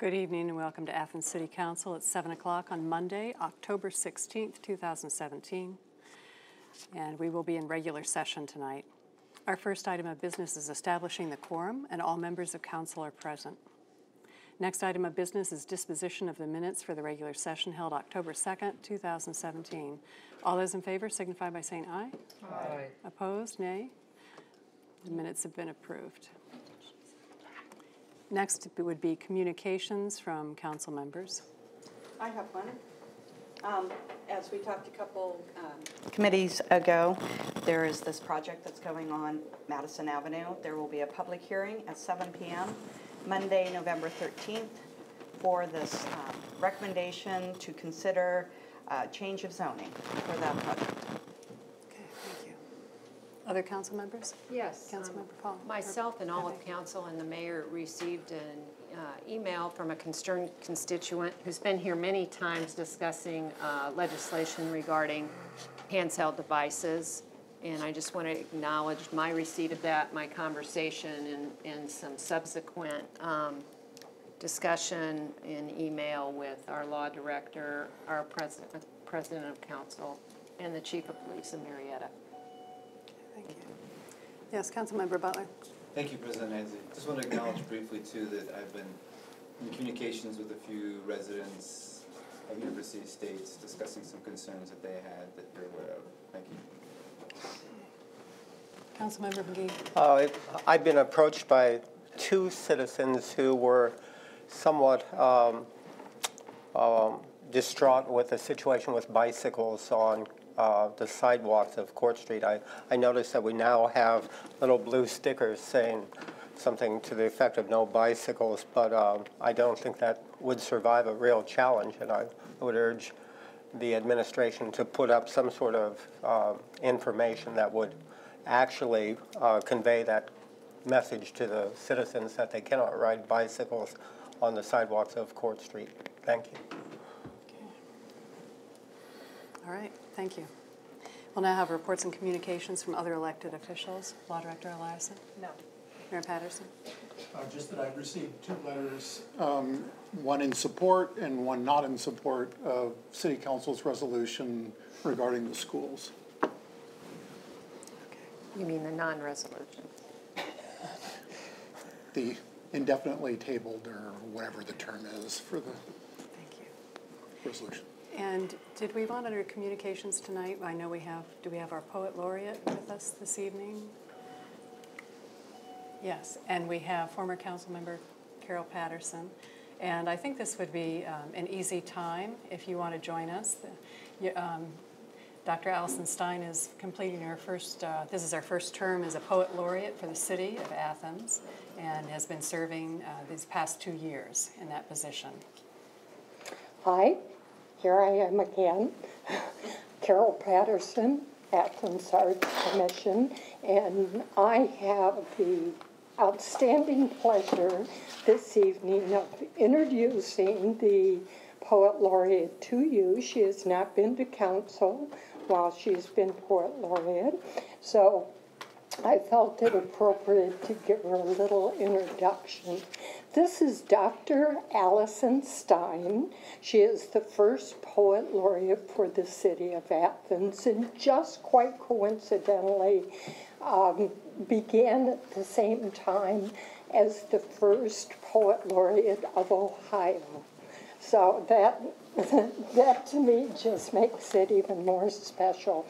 Good evening and welcome to Athens City Council at 7 o'clock on Monday, October 16th, 2017. And we will be in regular session tonight. Our first item of business is establishing the quorum, and all members of council are present. Next item of business is disposition of the minutes for the regular session held October 2nd, 2017. All those in favor signify by saying aye. Aye. Opposed, nay. The minutes have been approved. Next would be communications from council members. I have one. As we talked a couple committees ago, there is this project that's going on Madison Avenue. There will be a public hearing at 7 p.m. Monday, November 13th for this recommendation to consider change of zoning for that project. Okay, thank you. Other council members? Yes. Councilmember Paul. Myself and all of council and the mayor received an email from a concerned constituent who's been here many times discussing legislation regarding handheld devices. And I just want to acknowledge my receipt of that, my conversation, and some subsequent discussion in email with our law director, our president of council, and the chief of police in Marietta. Thank you. Yes, Councilmember Butler. Thank you, President Nancy. Just want to acknowledge briefly, too, that I've been in communications with a few residents of University Estates discussing some concerns that they had that you're aware of. Thank you. Councilmember McGee. I've been approached by two citizens who were somewhat distraught with the situation with bicycles on the sidewalks of Court Street. I noticed that we now have little blue stickers saying something to the effect of no bicycles, but I don't think that would survive a real challenge, and I would urge the administration to put up some sort of information that would actually convey that message to the citizens that they cannot ride bicycles on the sidewalks of Court Street. Thank you. Okay. All right, thank you. We'll now have reports and communications from other elected officials. Law Director Eliason? No. Mayor Patterson? Just that I've received two letters, one in support and one not in support of City Council's resolution regarding the schools. Okay. You mean the non-resolution? The indefinitely tabled, or whatever the term is for the Thank you. resolution. And did we want under communications tonight? I know we have, do we have our poet laureate with us this evening? Yes, and we have former council member Carol Patterson. And I think this would be an easy time if you want to join us. Dr. Allison Stein is completing her first, this is our first term as a poet laureate for the city of Athens and has been serving these past 2 years in that position. Hi, here I am again, Carol Patterson, Athens Arts Commission, and I have the outstanding pleasure this evening of introducing the Poet Laureate to you. She has not been to council while she's been Poet Laureate, so I felt it appropriate to give her a little introduction. This is Dr. Allison Stein. She is the first Poet Laureate for the city of Athens, and just quite coincidentally began at the same time as the first Poet Laureate of Ohio. So that to me just makes it even more special.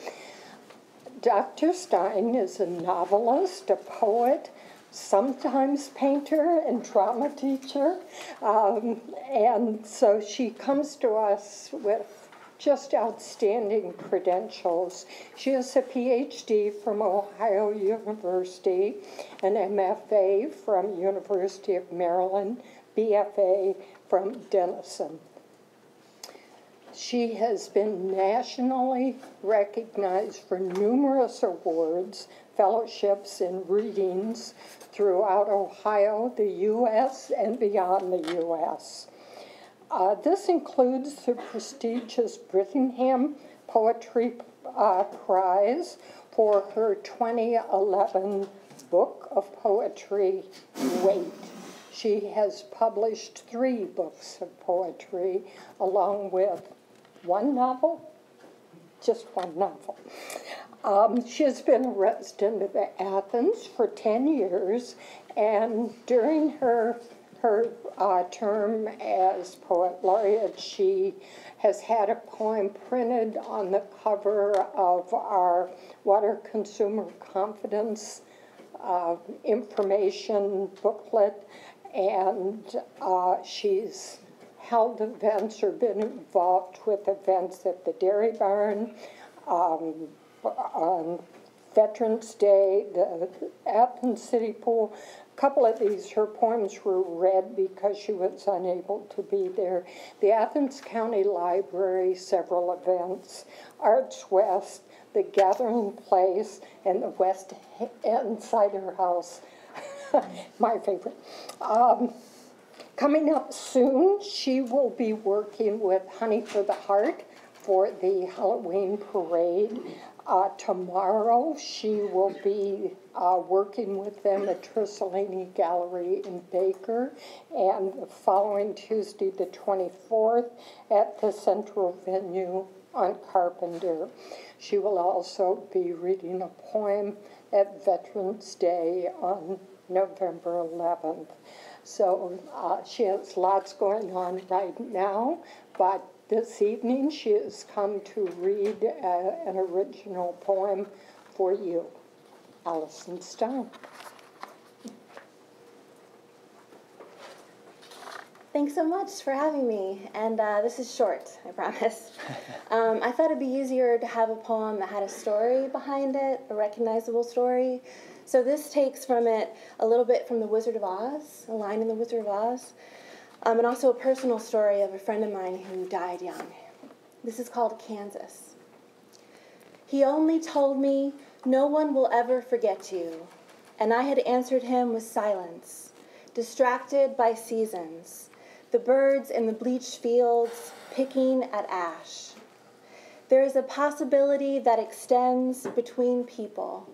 Dr. Stein is a novelist, a poet, sometimes painter and drama teacher, and so she comes to us with just outstanding credentials. She has a PhD from Ohio University, an MFA from University of Maryland, BFA from Denison. She has been nationally recognized for numerous awards, fellowships, and readings throughout Ohio, the U.S., and beyond the U.S. This includes the prestigious Brittingham Poetry Prize for her 2011 book of poetry, Wait. She has published 3 books of poetry, along with 1 novel, just 1 novel. She has been a resident of Athens for 10 years, and during her term as poet laureate, she has had a poem printed on the cover of our Water Consumer Confidence information booklet, and she's held events or been involved with events at the Dairy Barn, on Veterans Day, the Athens City Pool. A couple of these, her poems were read because she was unable to be there. The Athens County Library, several events, Arts West, the Gathering Place, and the West End Cider House, my favorite. Coming up soon, she will be working with Honey for the Heart for the Halloween parade. Tomorrow, she will be working with them at Trissolini Gallery in Baker, and the following Tuesday, the 24th, at the Central Venue on Carpenter. She will also be reading a poem at Veterans Day on November 11th. So she has lots going on right now, but this evening she has come to read an original poem for you, Allison Stone. Thanks so much for having me, and this is short, I promise. I thought it'd be easier to have a poem that had a story behind it, a recognizable story. So this takes from it a little bit from The Wizard of Oz, a line in The Wizard of Oz, and also a personal story of a friend of mine who died young. This is called Kansas. He only told me, "No one will ever forget you," and I had answered him with silence, distracted by seasons, the birds in the bleached fields picking at ash. There is a possibility that extends between people,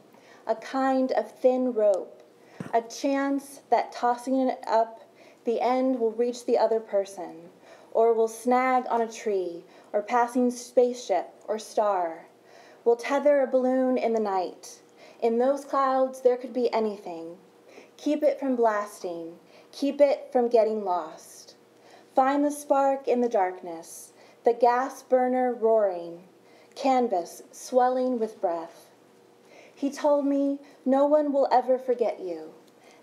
a kind of thin rope, a chance that tossing it up, the end will reach the other person, or will snag on a tree, or passing spaceship or star, will tether a balloon in the night. In those clouds, there could be anything. Keep it from blasting, keep it from getting lost. Find the spark in the darkness, the gas burner roaring, canvas swelling with breath. He told me, "No one will ever forget you,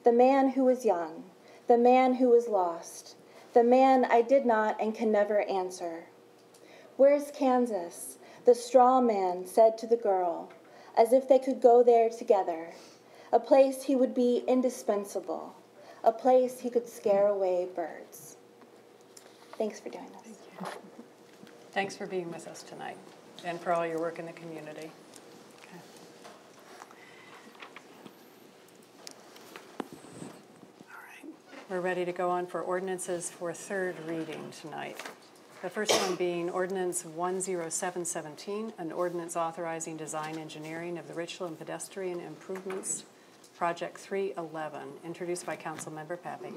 the man who was young, the man who was lost, the man I did not and can never answer." "Where's Kansas?" the straw man said to the girl, as if they could go there together, a place he would be indispensable, a place he could scare away birds. Thanks for doing this. Thanks for being with us tonight and for all your work in the community. Okay. All right. We're ready to go on for ordinances for third reading tonight. The first one being Ordinance 10717, an ordinance authorizing design engineering of the Richland Pedestrian Improvements Project 311, introduced by Councilmember Pappy.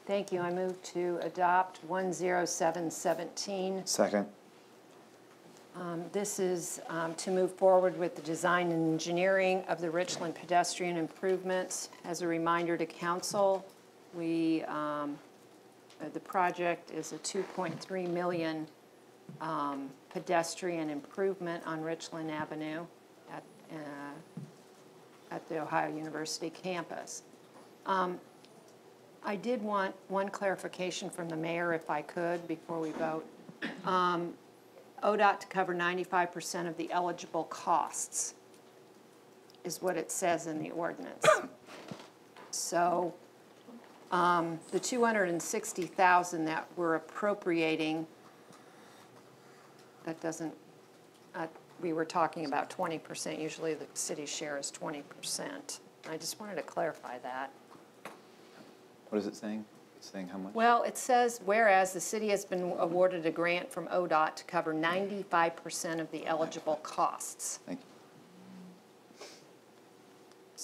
Thank you. I move to adopt 10717. Second. This is to move forward with the design and engineering of the Richland pedestrian improvements. As a reminder to council, the project is a $2.3 million pedestrian improvement on Richland Avenue at the Ohio University campus. I did want one clarification from the mayor, if I could, before we vote. ODOT to cover 95% of the eligible costs is what it says in the ordinance. So the $260,000 that we're appropriating, that doesn't, we were talking about 20%. Usually the city's share is 20%. I just wanted to clarify that. What is it saying? It's saying how much? Well, it says, whereas the city has been awarded a grant from ODOT to cover 95% of the eligible costs. Thank you.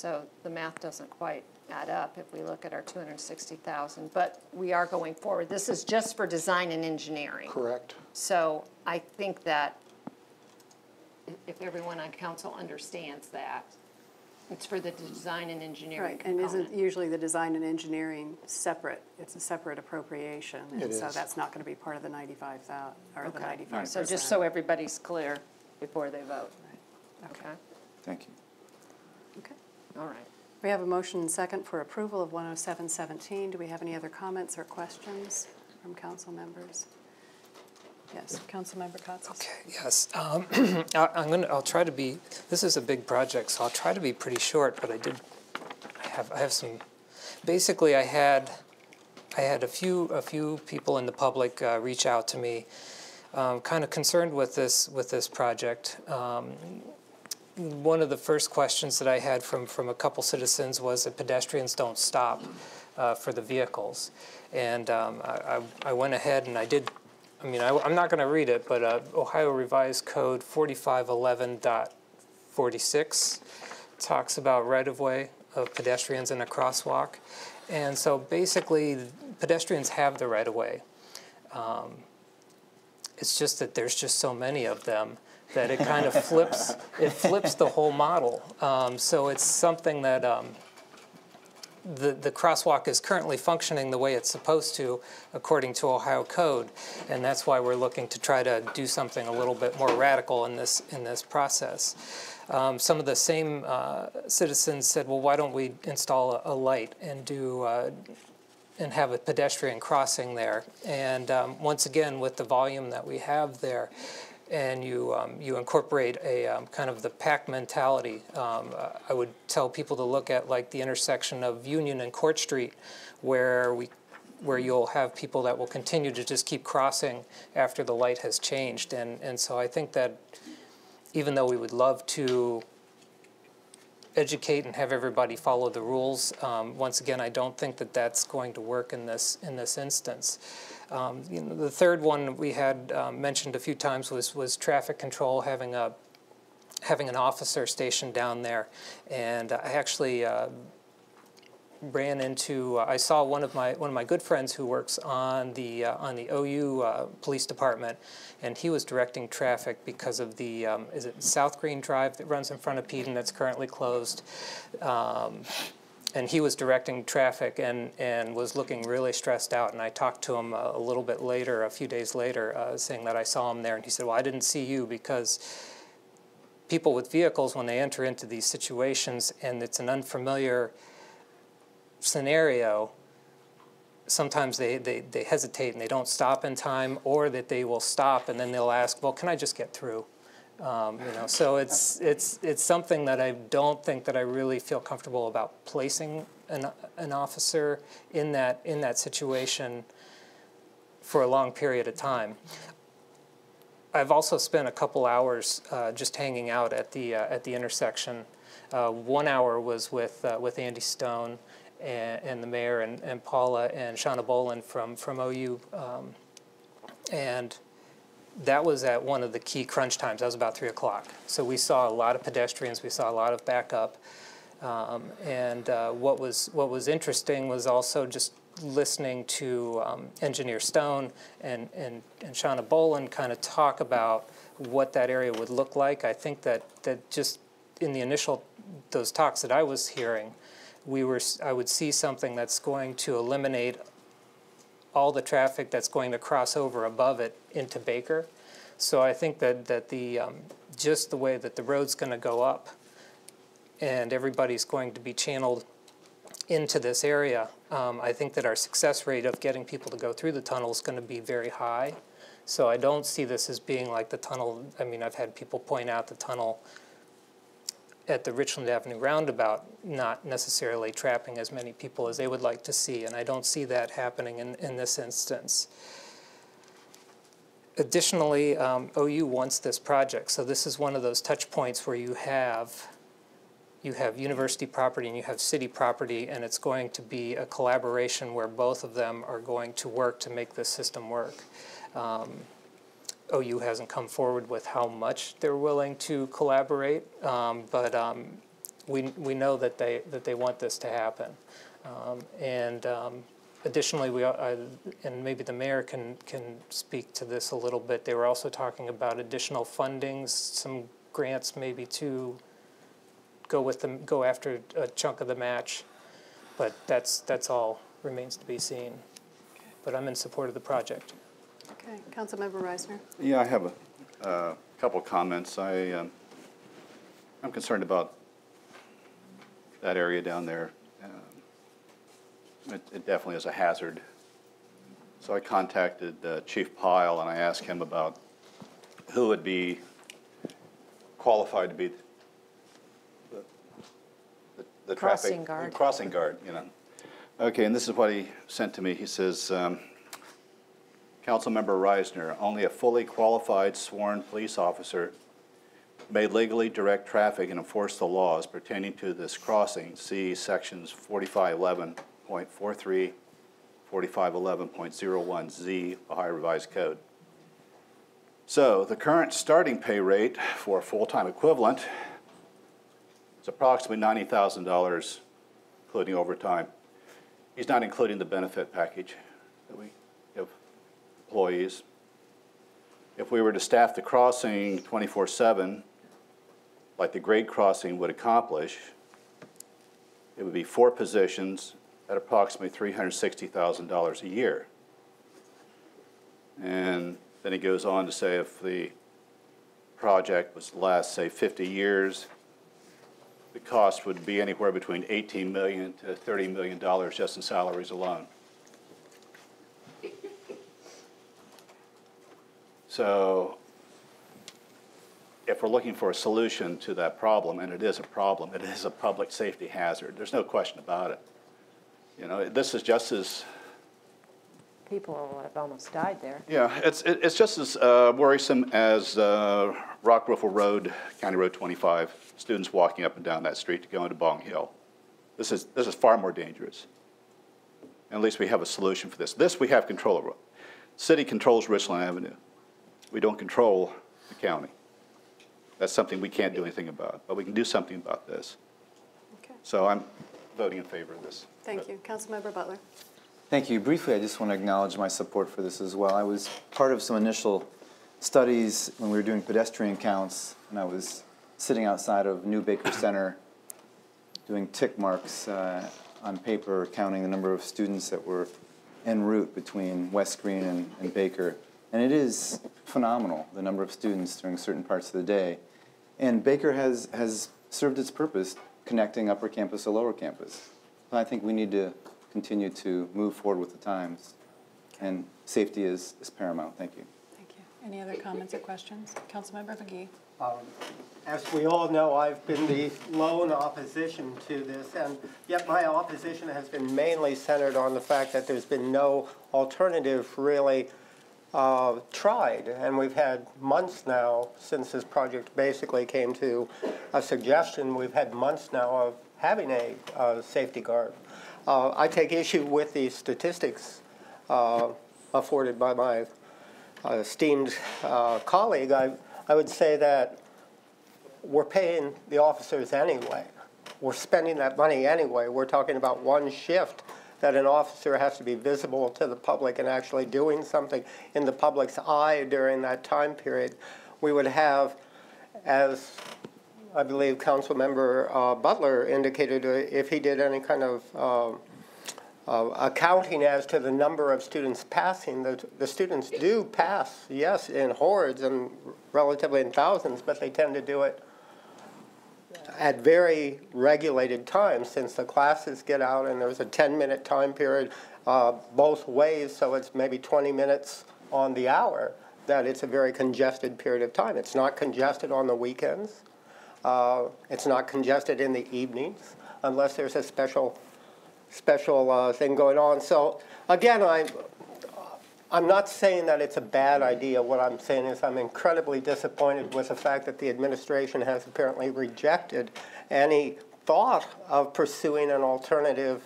so the math doesn't quite add up if we look at our 260,000. But we are going forward. This is just for design and engineering. Correct. So I think that if everyone on council understands that, it's for the design and engineering Right, and component. isn't usually the design and engineering separate? It's a separate appropriation. It And so is. that's not going to be part of the 95,000, or the Okay. 95%. So just so everybody's clear before they vote. Okay, Thank you. Okay. all right. We have a motion and second for approval of 10717. Do we have any other comments or questions from council members? Yes, Councilmember Katsas. Okay, yes. I'll try to be, this is a big project, so I'll try to be pretty short, but I have some, basically I had a few people in the public reach out to me, kind of concerned with this project. One of the first questions that I had from a couple citizens was that pedestrians don't stop for the vehicles. And I went ahead and I did, I'm not going to read it, but Ohio Revised Code 4511.46 talks about right-of-way of pedestrians in a crosswalk. And so basically, pedestrians have the right-of-way. It's just that there's just so many of them that it kind of flips the whole model. So it's something that the crosswalk is currently functioning the way it's supposed to according to Ohio code, and that's why we're looking to try to do something a little bit more radical in this process. Some of the same citizens said, well, why don't we install a light and and have a pedestrian crossing there? And once again, with the volume that we have there, and you incorporate a kind of the pack mentality. I would tell people to look at like the intersection of Union and Court Street, where you'll have people that will continue to just keep crossing after the light has changed. And so I think that even though we would love to educate and have everybody follow the rules, once again, I don't think that that's going to work in this instance. The third one we had mentioned a few times was traffic control, having an officer stationed down there, and I actually ran into. I saw one of my good friends who works on the OU police department, and he was directing traffic because of the is it South Green Drive that runs in front of Peden that's currently closed. And he was directing traffic and was looking really stressed out. And I talked to him a little bit later, a few days later, saying that I saw him there. And he said, well, I didn't see you because people with vehicles, when they enter into these situations and it's an unfamiliar scenario, sometimes they hesitate and they don't stop in time, or that they will stop and then they'll ask, well, can I just get through? So it's something that I don't think that I really feel comfortable about placing an officer in that situation for a long period of time. I've also spent a couple hours just hanging out at the intersection. 1 hour was with Andy Stone and the mayor and Paula and Shauna Boland from OU, and that was at one of the key crunch times. That was about 3 o'clock. So we saw a lot of pedestrians. We saw a lot of backup. And what was interesting was also just listening to Engineer Stone and Shauna Boland kind of talk about what that area would look like. I think that just in the initial those talks that I was hearing, I would see something that's going to eliminate all the traffic that's going to cross over above it into Baker. So I think that the just the way that the road's going to go up and everybody's going to be channeled into this area, I think that our success rate of getting people to go through the tunnel is going to be very high. So I don't see this as being like the tunnel. I mean, I've had people point out the tunnel at the Richland Avenue roundabout not necessarily trapping as many people as they would like to see, and I don't see that happening in this instance. Additionally, OU wants this project, so this is one of those touch points where you have university property and you have city property, and it's going to be a collaboration where both of them are going to work to make this system work. OU hasn't come forward with how much they're willing to collaborate, but we know that they want this to happen. Additionally, and maybe the mayor can speak to this a little bit, they were also talking about additional fundings, some grants maybe to go after a chunk of the match, but that's all remains to be seen. But I'm in support of the project. Okay, Councilmember Reisner. Yeah, I have a couple of comments. I'm concerned about that area down there. It definitely is a hazard. So I contacted Chief Pyle and I asked him about who would be qualified to be the Crossing traffic guard. crossing guard, you know. Okay, and this is what he sent to me. He says, Councilmember Reisner, only a fully qualified sworn police officer may legally direct traffic and enforce the laws pertaining to this crossing. See sections 4511.43, 4511.01Z, Ohio Revised Code. So the current starting pay rate for a full-time equivalent is approximately $90,000, including overtime. He's not including the benefit package that we give employees. If we were to staff the crossing 24/7, like the grade crossing would accomplish, it would be 4 positions at approximately $360,000 a year. And then he goes on to say if the project was to last, say, 50 years, the cost would be anywhere between $18 million to $30 million just in salaries alone. So if we're looking for a solution to that problem, and it is a problem, it is a public safety hazard. There's no question about it. You know, this is just as... People have almost died there. Yeah, it's just as worrisome as Rock Riffle Road, County Road 25, students walking up and down that street to go into Bong Hill. This is far more dangerous. And at least we have a solution for this. This we have control over. City controls Richland Avenue. We don't control the county. That's something we can't do anything about, but we can do something about this. Okay. So I'm voting in favor of this. Thank you. Councilmember Butler. Thank you. Briefly, I just want to acknowledge my support for this as well. I was part of some initial studies when we were doing pedestrian counts, and I was sitting outside of New Baker Center doing tick marks on paper, counting the number of students that were en route between West Green and Baker. And it is phenomenal, the number of students during certain parts of the day. And Baker has served its purpose, connecting upper campus to lower campus. So I think we need to continue to move forward with the times. And safety is paramount. Thank you. Thank you. Any other comments or questions? Councilmember McGee. As we all know, I've been the lone opposition to this, and yet my opposition has been mainly centered on the fact that there's been no alternative really tried. And we've had months now since this project basically came to a suggestion. We've had months now of having a safety guard. I take issue with the statistics afforded by my esteemed colleague. I would say that we're paying the officers anyway. We're spending that money anyway. We're talking about one shift that an officer has to be visible to the public and actually doing something in the public's eye during that time period. We would have, as I believe Councilmember Butler indicated, if he did any kind of accounting as to the number of students passing, the students do pass, yes, in hordes and relatively in thousands, but they tend to do it at very regulated times since the classes get out and there's a 10-minute time period both ways, so it's maybe 20 minutes on the hour, that it's a very congested period of time. It's not congested on the weekends. It's not congested in the evenings unless there's a special thing going on. So again, I'm not saying that it's a bad idea. What I'm saying is I'm incredibly disappointed with the fact that the administration has apparently rejected any thought of pursuing an alternative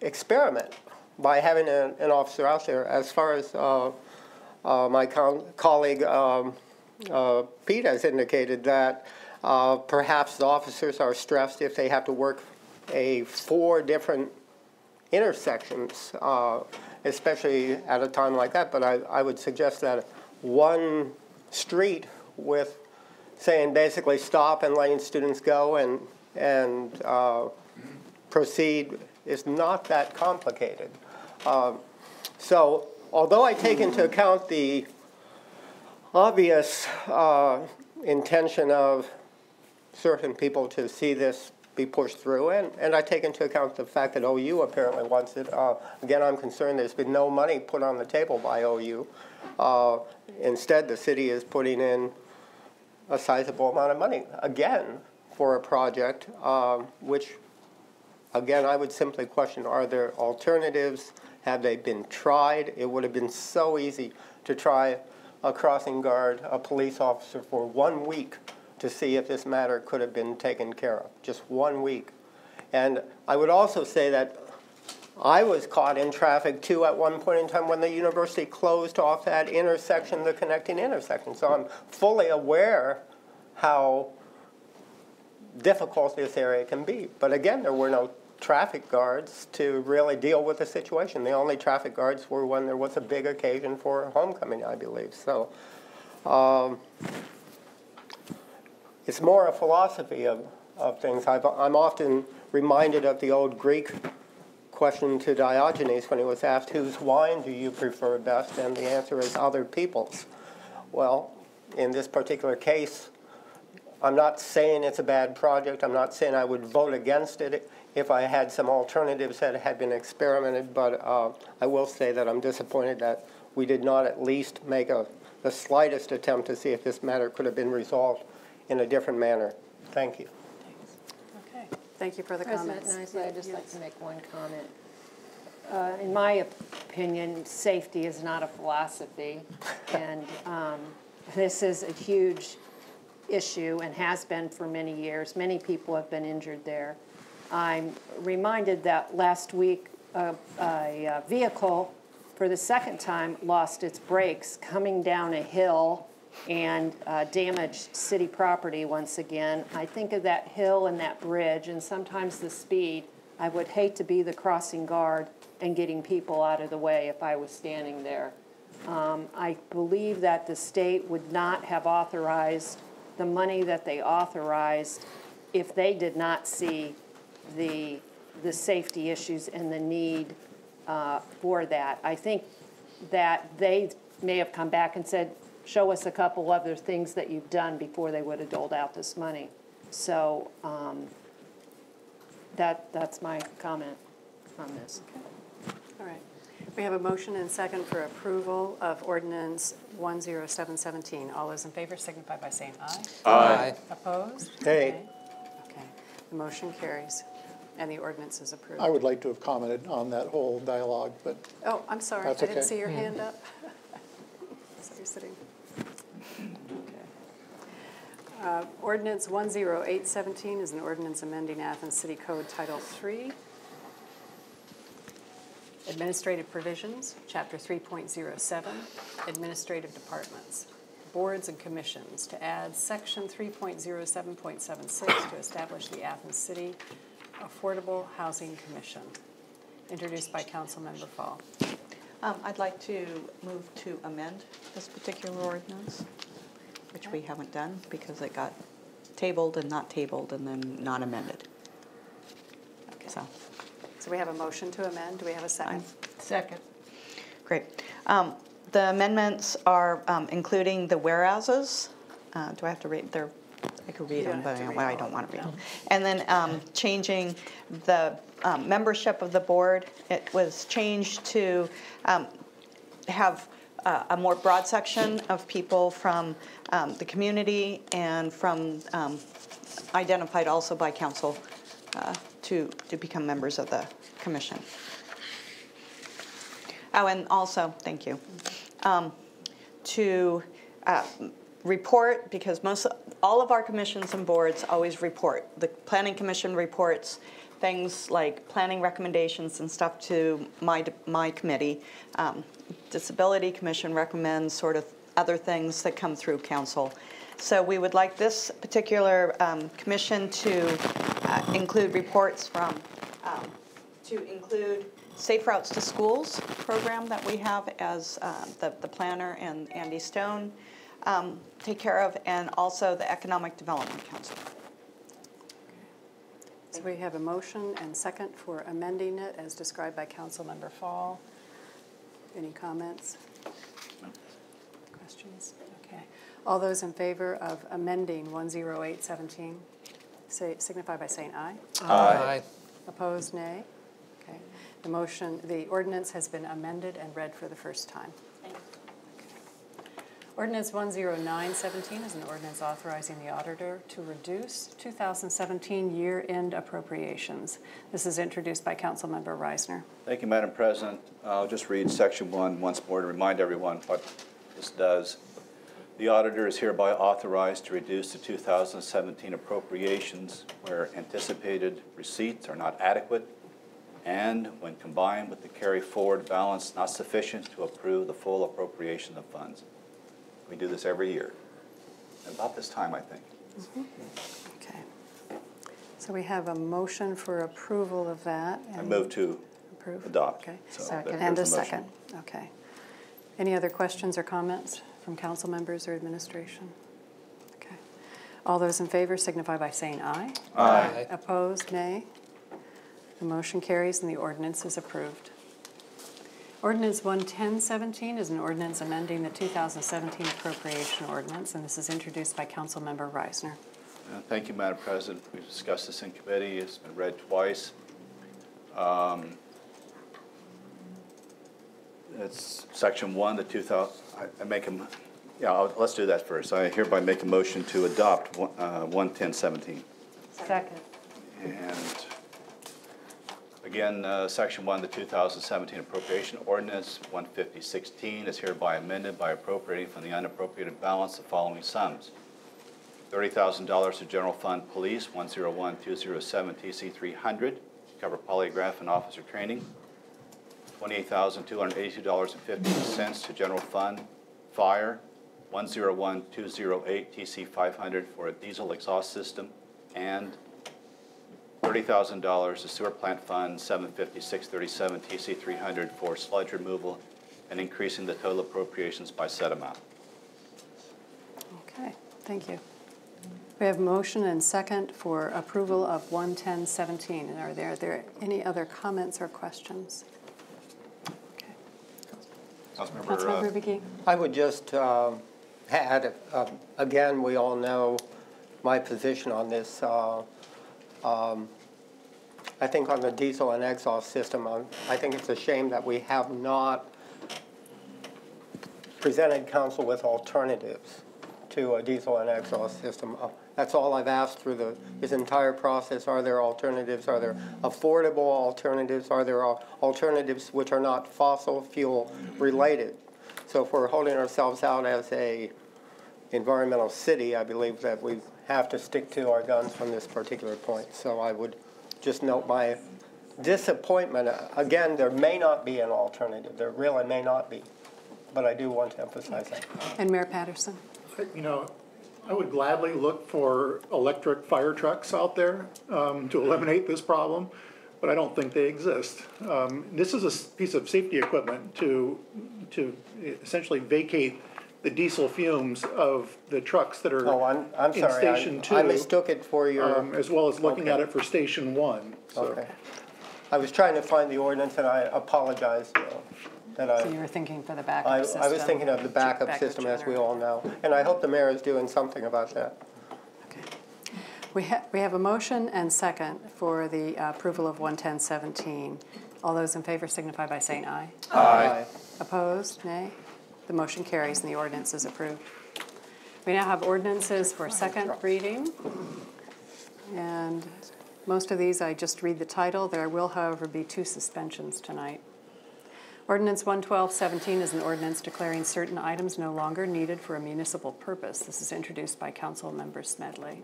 experiment by having an officer out there. As far as my colleague Pete has indicated, that Perhaps the officers are stressed if they have to work 4 different intersections, especially at a time like that. But I would suggest that one street with saying basically stop and letting students go and proceed is not that complicated. So although I take into account the obvious intention of certain people to see this be pushed through, and I take into account the fact that OU apparently wants it. Again, I'm concerned there's been no money put on the table by OU. Instead, the city is putting in a sizable amount of money, again, for a project, which, again, I would simply question, are there alternatives? Have they been tried? It would have been so easy to try a crossing guard, a police officer for 1 week to see if this matter could have been taken care of, just 1 week. And I would also say that I was caught in traffic too at one point in time when the university closed off that intersection, the connecting intersection. So I'm fully aware how difficult this area can be. But again, there were no traffic guards to really deal with the situation. The only traffic guards were when there was a big occasion for homecoming, I believe. So it's more a philosophy of things. I'm often reminded of the old Greek question to Diogenes when he was asked, whose wine do you prefer best? And the answer is other people's. Well, in this particular case, I'm not saying it's a bad project. I'm not saying I would vote against it if I had some alternatives that had been experimented, but I will say that I'm disappointed that we did not at least make the slightest attempt to see if this matter could have been resolved in a different manner. Thank you. Okay. Thank you for the President comments. Nicely, I'd just like to make one comment. In my opinion, safety is not a philosophy, and this is a huge issue and has been for many years. Many people have been injured there. I'm reminded that last week a vehicle for the second time lost its brakes coming down a hill and damaged city property once again. I think of that hill and that bridge and sometimes the speed. I would hate to be the crossing guard and getting people out of the way if I was standing there. I believe that the state would not have authorized the money that they authorized if they did not see the safety issues and the need for that. I think that they may have come back and said, show us a couple other things that you've done before they would have doled out this money. So that's my comment on this. Okay. All right. We have a motion and second for approval of ordinance 10717. All those in favor signify by saying aye. Aye. Opposed? Hey. Okay. The motion carries and the ordinance is approved. I would like to have commented on that whole dialogue, but Oh, I'm sorry. That's I didn't okay. see your hand up. So you're sitting. Okay. Ordinance 10817 is an ordinance amending Athens City Code Title III. Administrative Provisions, Chapter 3.07, Administrative Departments, Boards and Commissions, to add Section 3.07.76 to establish the Athens City Affordable Housing Commission, introduced by Councilmember Fall. I'd like to move to amend this particular ordinance, which we haven't done because it got tabled and then not amended. Okay. So we have a motion to amend. Do we have a second? Second. great. The amendments are including the whereases. Do I have to read? I could read them, but I don't want to read them. And then changing the membership of the board. It was changed to have a more broad section of people from the community and from identified also by council to become members of the commission. Oh, and also, thank you, to report, because all of our commissions and boards always report. The Planning Commission reports things like planning recommendations and stuff to my committee. Disability Commission recommends sort of other things that come through council. So we would like this particular commission to include reports from, to include Safe Routes to Schools program that we have as the planner and Andy Stone take care of, and also the Economic Development Council. So we have a motion and second for amending it as described by Councilmember Fall. Any comments? Questions? Okay. All those in favor of amending 10817, signify by saying aye. Aye. Opposed, nay. Okay. The ordinance has been amended and read for the first time. Ordinance 10917 is an ordinance authorizing the auditor to reduce 2017 year-end appropriations. This is introduced by Councilmember Reisner. Thank you, Madam President. I'll just read Section 1 once more to remind everyone what this does. The auditor is hereby authorized to reduce the 2017 appropriations where anticipated receipts are not adequate and when combined with the carry-forward balance not sufficient to approve the full appropriation of funds. We do this every year, about this time, I think. Okay. So we have a motion for approval of that. I move to adopt. Okay. So Second. And a second. Okay. Any other questions or comments from council members or administration? Okay. All those in favor signify by saying aye. Aye. Opposed, nay. The motion carries and the ordinance is approved. Ordinance 11017 is an ordinance amending the 2017 appropriation ordinance, and this is introduced by Councilmember Reisner. Thank you, Madam President. We've discussed this in committee. It's been read twice. It's Section 1, the 2000. I make them. Yeah, let's do that first. I hereby make a motion to adopt 11017. Second. And again, Section 1 of the 2017 Appropriation Ordinance 15016 is hereby amended by appropriating from the unappropriated balance the following sums. $30,000 to General Fund Police 101207 TC 300 to cover polygraph and officer training. $28,282.50 to General Fund Fire 101208 TC 500 for a diesel exhaust system, and $30,000 to Sewer Plant Fund 75637 TC 300 for sludge removal and increasing the total appropriations by said amount. Okay, thank you. We have motion and second for approval of 11017. And are there any other comments or questions? Okay. Councilmember McGee. I would just add, again, we all know my position on this. I think on the diesel and exhaust system, I think it's a shame that we have not presented council with alternatives to a diesel and exhaust system. That's all I've asked through this entire process. Are there alternatives? Are there affordable alternatives? Are there alternatives which are not fossil fuel related? So if we're holding ourselves out as a environmental city, I believe that we have to stick to our guns from this particular point. So I would just note my disappointment. Again, there may not be an alternative. There really may not be. But I do want to emphasize that. And Mayor Patterson. You know, I would gladly look for electric fire trucks out there to eliminate this problem, but I don't think they exist. This is a piece of safety equipment to essentially vacate the diesel fumes of the trucks that are I'm in sorry, Station 2. I mistook it for your... as well as looking at it for Station 1. So. Okay. I was trying to find the ordinance, and I apologize that So you were thinking for the backup system. I was thinking of the backup system, as we all know. And I hope the mayor is doing something about that. Okay. We have a motion and second for the approval of 11017. All those in favor signify by saying aye. Aye. Opposed? Nay. The motion carries and the ordinance is approved. We now have ordinances for second reading. And most of these, I just read the title. There will, however, be 2 suspensions tonight. Ordinance 11217 is an ordinance declaring certain items no longer needed for a municipal purpose. This is introduced by Councilmember Smedley.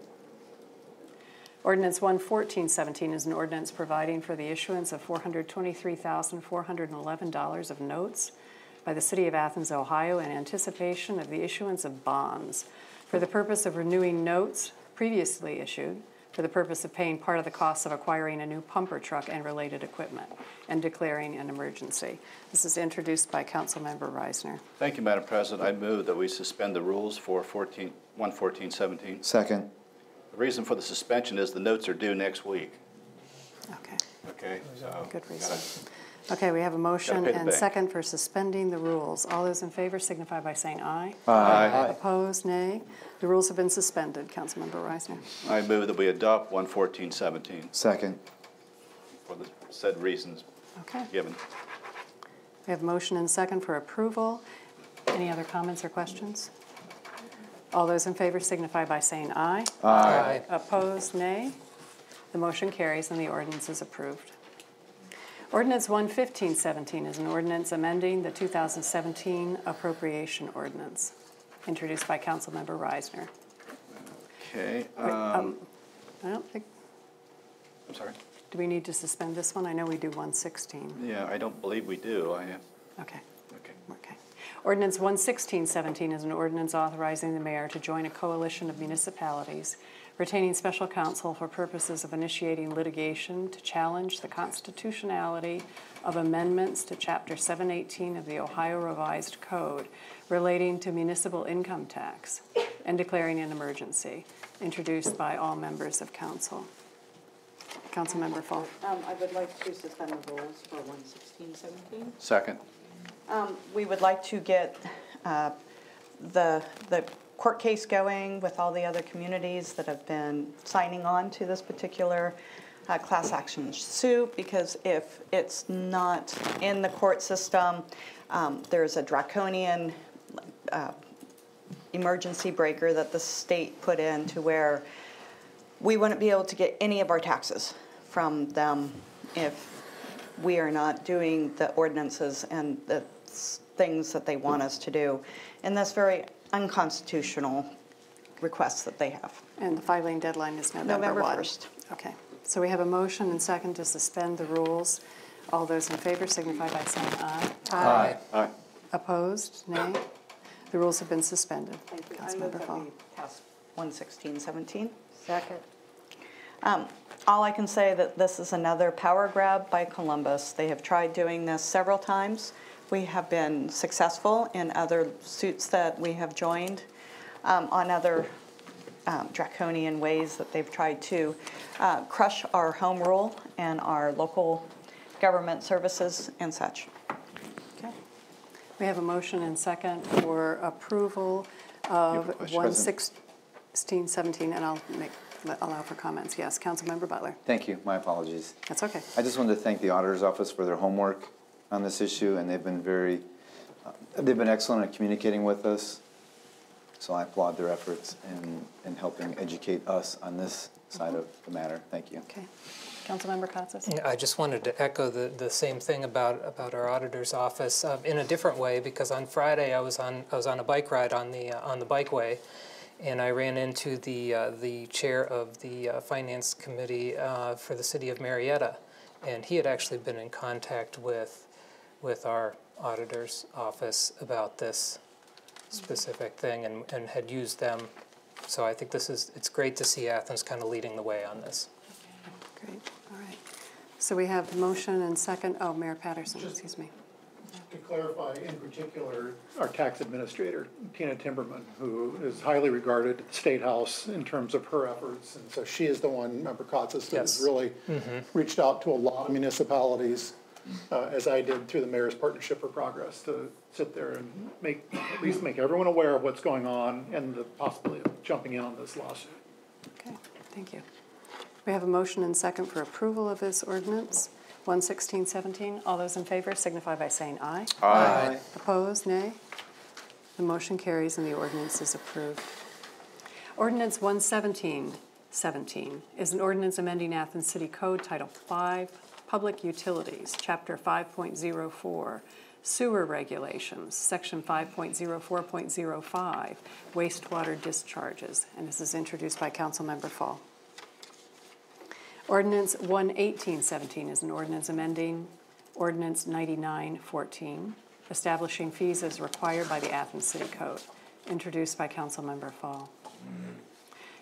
Ordinance 11417 is an ordinance providing for the issuance of $423,411 of notes by the City of Athens, Ohio, in anticipation of the issuance of bonds. for the purpose of renewing notes previously issued, for the purpose of paying part of the costs of acquiring a new pumper truck and related equipment, and declaring an emergency. This is introduced by Councilmember Reisner. Thank you, Madam President. I move that we suspend the rules for 11417. Second. The reason for the suspension is the notes are due next week. Okay, Okay, so. good reason. Okay, we have a motion pay the and bank. second for suspending the rules. All those in favor signify by saying aye. Aye. Opposed, nay. The rules have been suspended. Councilmember Reisner. I move that we adopt 11417 Second. for the said reasons Okay. given. We have motion and second for approval. Any other comments or questions? All those in favor signify by saying aye. Aye. Opposed, nay. The motion carries and the ordinance is approved. Ordinance 11517 is an ordinance amending the 2017 appropriation ordinance, introduced by Councilmember Reisner. Okay. I don't think, I'm sorry. do we need to suspend this one? I know we do 116. Yeah, I don't believe we do. Okay. Okay. Okay. Ordinance 11617 is an ordinance authorizing the mayor to join a coalition of municipalities retaining special counsel for purposes of initiating litigation to challenge the constitutionality of amendments to Chapter 718 of the Ohio Revised Code relating to municipal income tax and declaring an emergency, introduced by all members of council. Councilmember Fall. I would like to suspend the rules for 11617. Second. We would like to get the court case going with all the other communities that have been signing on to this particular class action suit, because if it's not in the court system, there's a draconian emergency breaker that the state put in to where we wouldn't be able to get any of our taxes from them if we are not doing the ordinances and the things that they want us to do. And that's very unconstitutional requests that they have. And the filing deadline is November 1. 1st. Okay. So we have a motion and second to suspend the rules. All those in favor signify by saying aye. Aye. Aye. Opposed? Nay. The rules have been suspended. Thank you. I Councilmember move that Fall. we pass 11617. Second. All I can say that this is another power grab by Columbus. They have tried doing this several times. We have been successful in other suits that we have joined on other draconian ways that they've tried to crush our home rule and our local government services and such. Okay. We have a motion and second for approval of 11617, and I'll allow for comments. Yes, Councilmember Butler. Thank you. My apologies. That's okay. I just wanted to thank the auditor's office for their homework on this issue, and they've been excellent at communicating with us. So I applaud their efforts in helping educate us on this side of the matter. Thank you. Okay. Councilmember Katsas. I just wanted to echo the same thing about our auditor's office in a different way, because on Friday I was on a bike ride on the bikeway, and I ran into the chair of the finance committee for the city of Marietta, and he had actually been in contact with our auditor's office about this specific thing and had used them. So I think it's great to see Athens kind of leading the way on this. Great. All right. So we have motion and second. Oh, Mayor Patterson, excuse me. To clarify, in particular, our tax administrator, Tina Timberman, who is highly regarded at the State House in terms of her efforts. And so she is the one, Member Katsas, that has really reached out to a lot of municipalities, as I did through the Mayor's Partnership for Progress, to sit there and at least make everyone aware of what's going on and the possibility of jumping in on this lawsuit. Okay, thank you. We have a motion and second for approval of this ordinance, 11617. All those in favor signify by saying aye. Aye. Opposed, nay. The motion carries and the ordinance is approved. Ordinance 11717 is an ordinance amending Athens City Code Title 5, Public Utilities, Chapter 5.04, Sewer Regulations, Section 5.04.05, Wastewater Discharges, and this is introduced by Councilmember Fall. Ordinance 11817 is an ordinance amending Ordinance 9914, establishing fees as required by the Athens City Code, introduced by Councilmember Fall.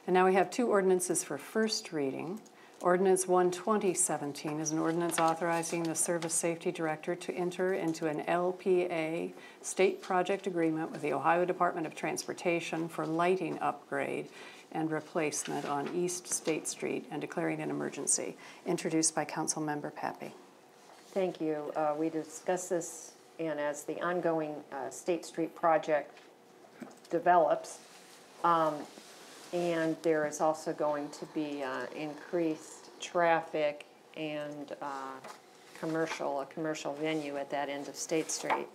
And now we have two ordinances for first reading. Ordinance 1/2017 is an ordinance authorizing the Service Safety Director to enter into an LPA state project agreement with the Ohio Department of Transportation for lighting upgrade and replacement on East State Street and declaring an emergency, introduced by Councilmember Pappy. Thank you. We discussed this, and as the ongoing State Street project develops, and there is also going to be increased traffic and a commercial venue at that end of State Street.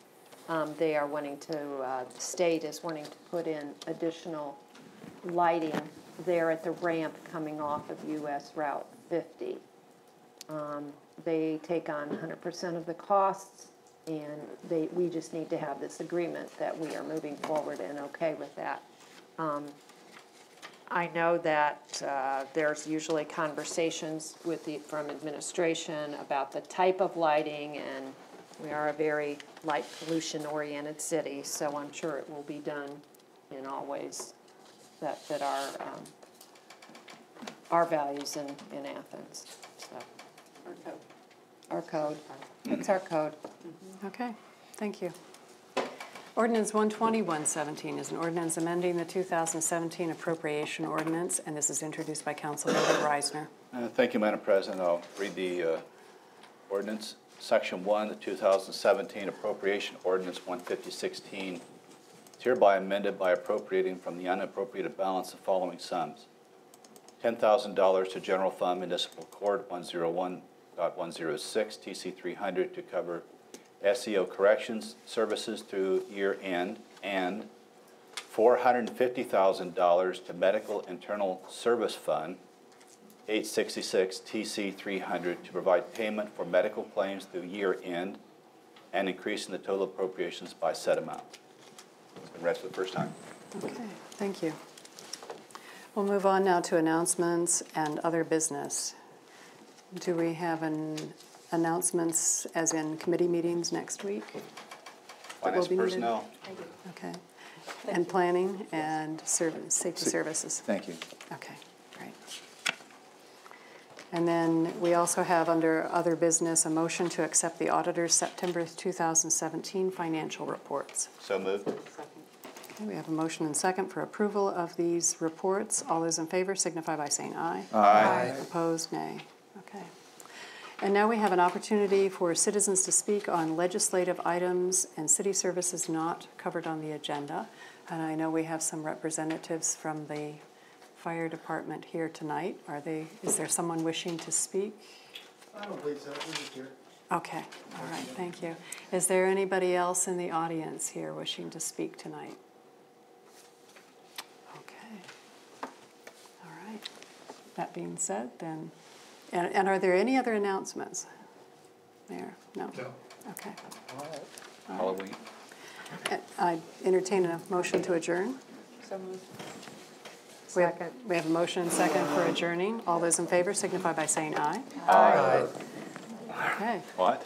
They are wanting to, the state is wanting to put in additional lighting there at the ramp coming off of US Route 50. They take on 100% of the costs, and we just need to have this agreement that we are moving forward and okay with that. I know that there's usually conversations from administration about the type of lighting, and we are a very light pollution-oriented city, so I'm sure it will be done in all ways that fit our values in Athens. So. Our code. It's our code. Okay, thank you. Ordinance 1/2117 is an ordinance amending the 2017 appropriation ordinance, and this is introduced by Councilmember Reisner. Thank you, Madam President. I'll read the ordinance. Section 1, the 2017 appropriation ordinance 15016 is hereby amended by appropriating from the unappropriated balance the following sums: $10,000 to General Fund Municipal Court 101.106 TC 300 to cover SEO corrections services through year end, and $450,000 to Medical Internal Service Fund 866 TC 300 to provide payment for medical claims through year end, and increasing the total appropriations by said amount. It's been read for the first time. Okay, thank you. We'll move on now to announcements and other business. Do we have announcements as in committee meetings next week? Finance Will be needed? personnel. Okay. And planning and safety services? Thank you. Okay, great. And then we also have under other business a motion to accept the auditor's September 2017 financial reports. So moved. Okay, we have a motion and second for approval of these reports. All those in favor signify by saying aye. Aye. Opposed, nay. Okay. And now we have an opportunity for citizens to speak on legislative items and city services not covered on the agenda. And I know we have some representatives from the fire department here tonight. Is there someone wishing to speak? I don't believe so. We're just here. Okay, all right, thank you. Is there anybody else in the audience here wishing to speak tonight? Okay, all right. That being said, then, and are there any other announcements? Mayor? No? No. Okay. Halloween. I entertain a motion to adjourn. So moved. Second. We have a motion and second for adjourning. All those in favor signify by saying aye. Aye. Okay. What?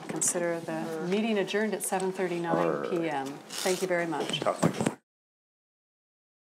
Consider the meeting adjourned at 7:39 p.m. Thank you very much. Talk like